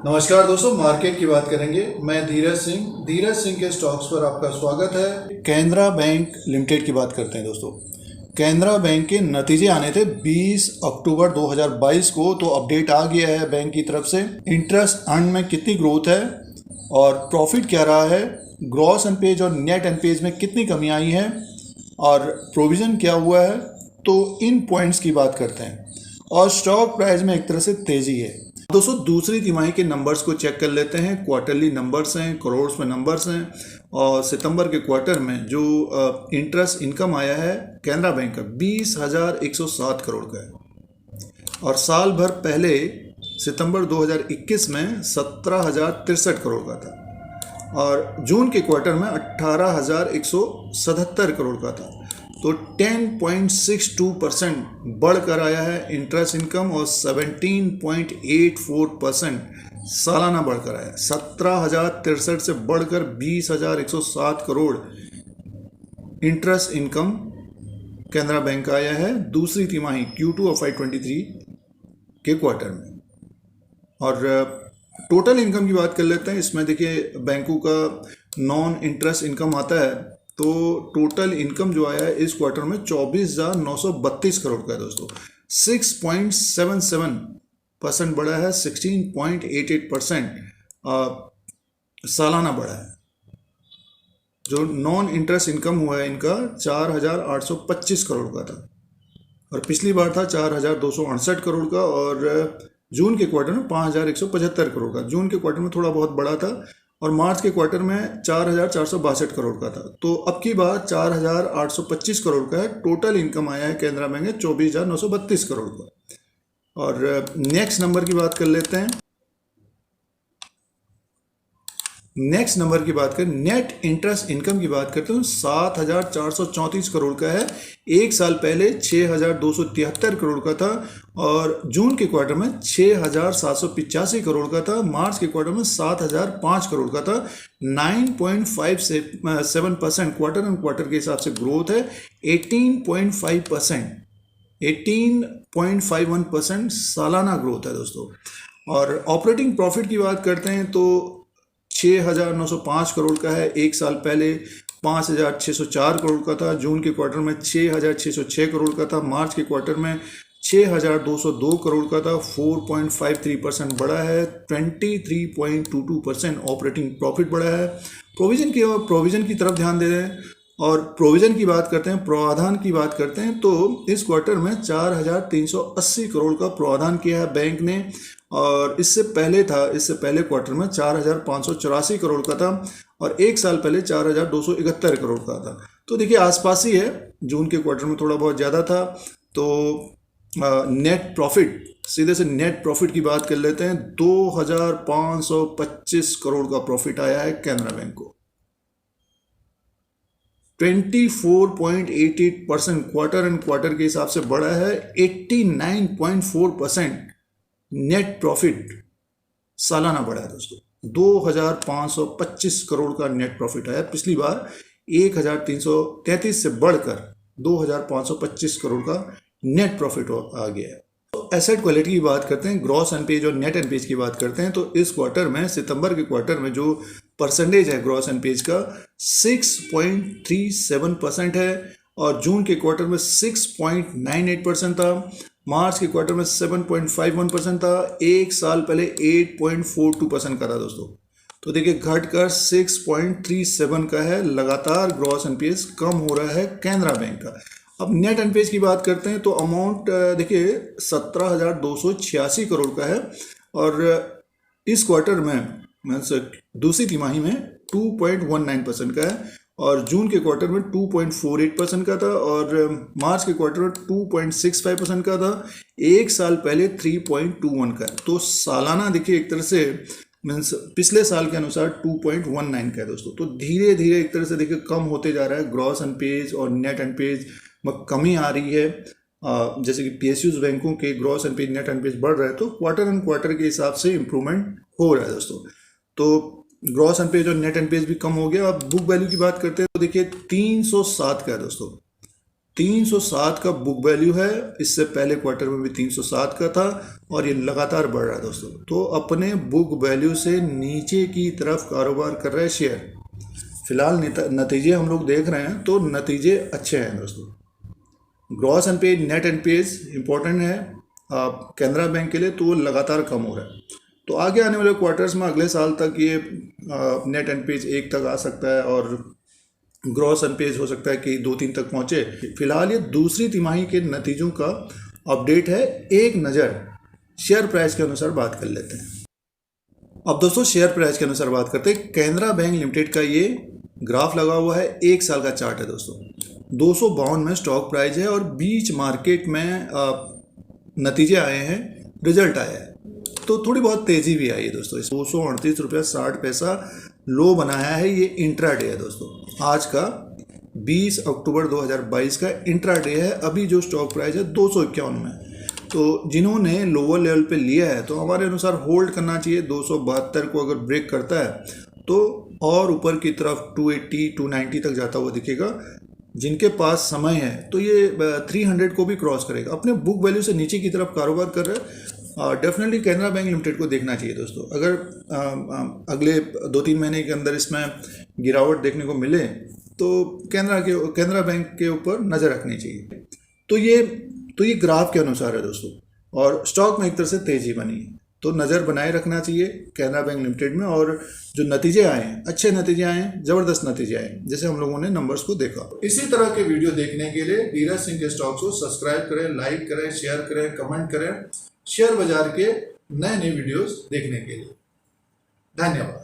नमस्कार दोस्तों, मार्केट की बात करेंगे। मैं धीरज सिंह के स्टॉक्स पर आपका स्वागत है। कैनरा बैंक लिमिटेड की बात करते हैं दोस्तों। कैनरा बैंक के नतीजे आने थे 20 अक्टूबर 2022 को, तो अपडेट आ गया है बैंक की तरफ से। इंटरेस्ट अर्न में कितनी ग्रोथ है और प्रॉफिट क्या रहा है, ग्रॉस एनपीएज और नेट एनपीएज में कितनी कमी आई है और प्रोविज़न क्या हुआ है, तो इन पॉइंट्स की बात करते हैं। और स्टॉक प्राइस में एक तरह से तेज़ी है दोस्तों। दूसरी तिमाही के नंबर्स को चेक कर लेते हैं। क्वार्टरली नंबर्स हैं, करोड़ में नंबर्स हैं। और सितंबर के क्वार्टर में जो इंटरेस्ट इनकम आया है कैनरा बैंक का 20,107 करोड़ का है। और साल भर पहले सितंबर 2021 में 17,063 करोड़ का था। और जून के क्वार्टर में 18,177 करोड़ का था। तो 10.62% बढ़कर आया है इंटरेस्ट इनकम और 17.84% सालाना बढ़कर आया। 17,063 से बढ़कर 20,107 crore interest income Canara bank का आया है दूसरी तिमाही Q2 of FY23 के क्वार्टर में। और टोटल इनकम की बात कर लेते हैं। इसमें देखिए बैंकों का नॉन इंटरेस्ट इनकम आता है, तो टोटल इनकम जो आया है इस क्वार्टर में 24,932 करोड़ का है दोस्तों। 6.77% बढ़ा है, 16.88% सालाना बढ़ा है। जो नॉन इंटरेस्ट इनकम हुआ है इनका 4,825 करोड़ का था और पिछली बार था 4,268 करोड़ का। और जून के क्वार्टर में 5,175 करोड़ का। जून के क्वार्टर में थोड़ा बहुत बड़ा था और मार्च के क्वार्टर में 4,462 करोड़ का था। तो अब की बार 4,825 करोड़ का है। टोटल इनकम आया है कैनरा बैंक में 24,932 करोड़ का। और नेक्स्ट नंबर की बात कर लेते हैं। नेक्स्ट नंबर की बात करें, नेट इंटरेस्ट इनकम की बात करते हैं, 7,434 करोड़ का है। एक साल पहले 6,273 करोड़ का था और जून के क्वार्टर में 6,785 करोड़ का था। मार्च के क्वार्टर में 7,005 करोड़ का था। 9.57% क्वार्टर एंड क्वार्टर के हिसाब से ग्रोथ है। 18.51% सालाना ग्रोथ है दोस्तों। और ऑपरेटिंग प्रॉफिट की बात करते हैं तो 6,905 करोड़ का है। एक साल पहले 5,604 करोड़ का था। जून के क्वार्टर में 6,606 करोड़ का था। मार्च के क्वार्टर में 6,202 करोड़ का था। 4.53% बढ़ा है। 23.22% ऑपरेटिंग प्रॉफिट बढ़ा है। प्रोविजन की तरफ ध्यान दे रहे हैं और प्रोविजन की बात करते हैं, प्रावधान की बात करते हैं तो इस क्वार्टर में 4,380 करोड़ का प्रावधान किया है बैंक ने। और इससे पहले क्वार्टर में 4,584 करोड़ का था और एक साल पहले 4,271 करोड़ का था। तो देखिए आसपास ही है। जून के क्वार्टर में थोड़ा बहुत ज़्यादा था। तो नेट प्रॉफिट, सीधे से नेट प्रॉफिट की बात कर लेते हैं। 2,525 करोड़ का प्रॉफिट आया है कैनरा बैंक को। 24.88% क्वार्टर एंड क्वार्टर के हिसाब से बढ़ा है। 89.4% नेट प्रॉफिट सालाना बढ़ा है दोस्तों। 2,525 करोड़ का नेट प्रॉफिट आया। पिछली बार 1,333 से बढ़कर 2,525 करोड़ का नेट प्रॉफिट आ गया है। तो एसेट क्वालिटी की बात करते हैं, ग्रॉस एनपीएज और नेट एनपीएज की बात करते हैं तो इस क्वार्टर में, सितंबर के क्वार्टर में जो परसेंटेज है ग्रॉस एनपीएज का 6.37% है और जून के क्वार्टर में 6.98% था। मार्च के क्वार्टर में 7.51% था। एक साल पहले 8.42% का था दोस्तों। तो देखिए घटकर 6.37 का है। लगातार ग्रॉस एनपीएस कम हो रहा है कैनरा बैंक का। अब नेट एनपीएस की बात करते हैं तो अमाउंट देखिए 17,286 करोड़ का है और इस क्वार्टर में दूसरी तिमाही में 2.19% का है और जून के क्वार्टर में 2.48% का था और मार्च के क्वार्टर में 2.65% का था। एक साल पहले 3.21 का है। तो सालाना देखिए एक तरह से पिछले साल के अनुसार 2.19 का है दोस्तों। तो धीरे धीरे एक तरह से देखिए कम होते जा रहा है। ग्रॉस एनपीएज और नेट एनपीएज में कमी आ रही है। जैसे कि पीएसयूज बैंकों के ग्रॉस एनपीएज नेट एनपीएज बढ़ रहा है तो क्वार्टर एंड क्वार्टर के हिसाब से इंप्रूवमेंट हो रहा है दोस्तों। तो ग्रॉस एनपीएज और नेट एनपीएज भी कम हो गया। अब बुक वैल्यू की बात करते हैं तो देखिए 307 का है दोस्तों। 307 का बुक वैल्यू है, इससे पहले क्वार्टर में भी 307 का था और ये लगातार बढ़ रहा है दोस्तों। तो अपने बुक वैल्यू से नीचे की तरफ कारोबार कर रहा है शेयर। फिलहाल नतीजे हम लोग देख रहे हैं तो नतीजे अच्छे हैं दोस्तों। Gross NPA, net NPS important है कैनरा बैंक के लिए, तो वो लगातार कम हो रहा है। तो आगे आने वाले क्वार्टर्स में अगले साल तक ये नेट एनपीएस 1 तक आ सकता है और ग्रॉस एनपीएस हो सकता है कि 2-3 तक पहुंचे। फिलहाल ये दूसरी तिमाही के नतीजों का अपडेट है। एक नज़र शेयर प्राइस के अनुसार बात कर लेते हैं। अब दोस्तों शेयर प्राइस के अनुसार बात करते हैं। कैनरा बैंक लिमिटेड का ये ग्राफ लगा हुआ है, 1 साल का चार्ट है दोस्तों। 252 में स्टॉक प्राइस है और बीच मार्केट में नतीजे आए हैं, रिजल्ट आया है, तो थोड़ी बहुत तेज़ी भी आई है दोस्तों। 238.60 लो बनाया है, ये इंट्राडे है दोस्तों। आज का 20 अक्टूबर 2022 का इंट्राडे है। अभी जो स्टॉक प्राइस है 251 में। तो जिन्होंने लोअर लेवल पे लिया है तो हमारे अनुसार होल्ड करना चाहिए। 272 को अगर ब्रेक करता है तो और ऊपर की तरफ 280 290 तक जाता हुआ दिखेगा। जिनके पास समय है तो ये 300 को भी क्रॉस करेगा। अपने बुक वैल्यू से नीचे की तरफ कारोबार कर रहा है। डेफिनेटली कैनरा बैंक लिमिटेड को देखना चाहिए दोस्तों। अगर अगले 2-3 महीने के अंदर इसमें गिरावट देखने को मिले तो कैनरा बैंक के ऊपर नज़र रखनी चाहिए। तो ये ग्राफ के अनुसार है दोस्तों और स्टॉक में एक तरह से तेज़ी बनी है, तो नज़र बनाए रखना चाहिए कैनरा बैंक लिमिटेड में। और जो नतीजे आए हैं, अच्छे नतीजे आए हैं, ज़बरदस्त नतीजे आए हैं, जैसे हम लोगों ने नंबर्स को देखा। इसी तरह के वीडियो देखने के लिए धीरज सिंह के स्टॉक्स को सब्सक्राइब करें, लाइक करें, शेयर करें, कमेंट करें। शेयर बाजार के नए वीडियोस देखने के लिए धन्यवाद।